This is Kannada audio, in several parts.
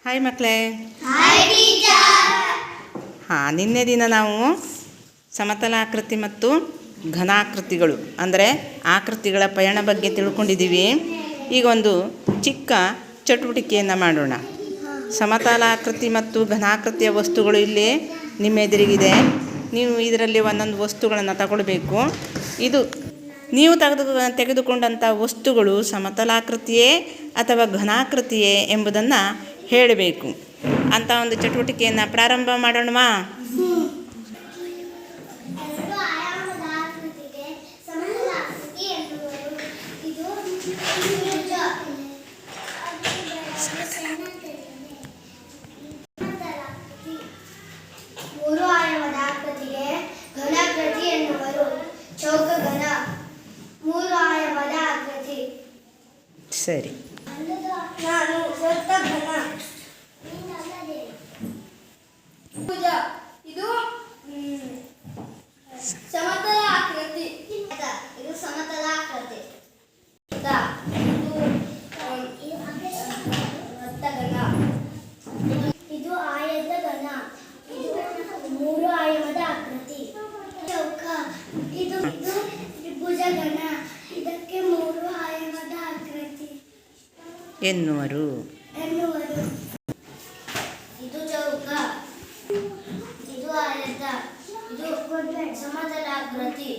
ಹಾಯ್ ಮಕ್ಕಳೇ. Hi teacher. ನಿನ್ನೆ ದಿನ ನಾವು ಸಮತಲಾಕೃತಿ ಮತ್ತು ಘನಾಕೃತಿಗಳು ಅಂದರೆ ಆಕೃತಿಗಳ ಪಯಣ ಬಗ್ಗೆ ತಿಳ್ಕೊಂಡಿದ್ದೀವಿ. ಈಗ ಒಂದು ಚಿಕ್ಕ ಚಟುವಟಿಕೆಯನ್ನು ಮಾಡೋಣ. ಸಮತಲಾಕೃತಿ ಮತ್ತು ಘನಾಕೃತಿಯ ವಸ್ತುಗಳು ಇಲ್ಲಿ ನಿಮ್ಮ ಎದುರಿಗಿದೆ. ನೀವು ಇದರಲ್ಲಿ ಒಂದೊಂದು ವಸ್ತುಗಳನ್ನು ತಗೊಳ್ಬೇಕು. ಇದು ನೀವು ತೆಗೆದುಕೊಂಡಂಥ ವಸ್ತುಗಳು ಸಮತಲಾಕೃತಿಯೇ ಅಥವಾ ಘನಾಕೃತಿಯೇ ಎಂಬುದನ್ನು ಹೇಳಬೇಕು. ಅಂಥ ಒಂದು ಚಟುವಟಿಕೆಯನ್ನು ಪ್ರಾರಂಭ ಮಾಡೋಣವಾ? ಮೂರು ಆಯಾಮದ ಆಕೃತಿಗೆ ಘನಾಕೃತಿ ಎನ್ನುವರು. ಚೌಕ ಘನ ಮೂರು ಆಯಾಮದ ಆಕೃತಿ. ಸರಿ. ನಾನು ವೃತ್ತ ಘನ. ಭುಜ ಇದು ಸಮತಲ ಆಕೃತಿ. ಇದು ಸಮತಲ ಆಕೃತಿ. ವೃತ್ತ ಘನ. ಇದು ಆಯತ ಘನ. ಇದು ಮೂರು ಆಯಾಮದ ಆಕೃತಿ. ಚೌಕ ಇದು ತ್ರಿಭುಜ ಘನ. ಇದಕ್ಕೆ ಮೂರು ಆಯಾಮದ ಆಕೃತಿ ಎನ್ನುವರು. ಇದು ಚೌಕ, ಇದು ಆಯತ, ಇದು ಸಮತಲಾಕೃತಿ.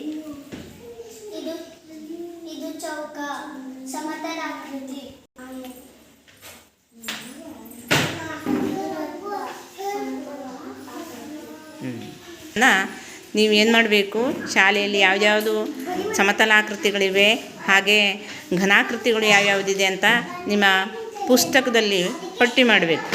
ಇದು ಚೌಕ ಸಮತಲಾಕೃತಿ. ನೀವೇನು ಮಾಡಬೇಕು, ಶಾಲೆಯಲ್ಲಿ ಯಾವ್ಯಾವುದು ಸಮತಲಾಕೃತಿಗಳಿವೆ ಹಾಗೆ ಘನಾಕೃತಿಗಳು ಯಾವ್ಯಾವುದಿದೆ ಅಂತ ನಿಮ್ಮ ಪುಸ್ತಕದಲ್ಲಿ ಪಟ್ಟಿ ಮಾಡಬೇಕು.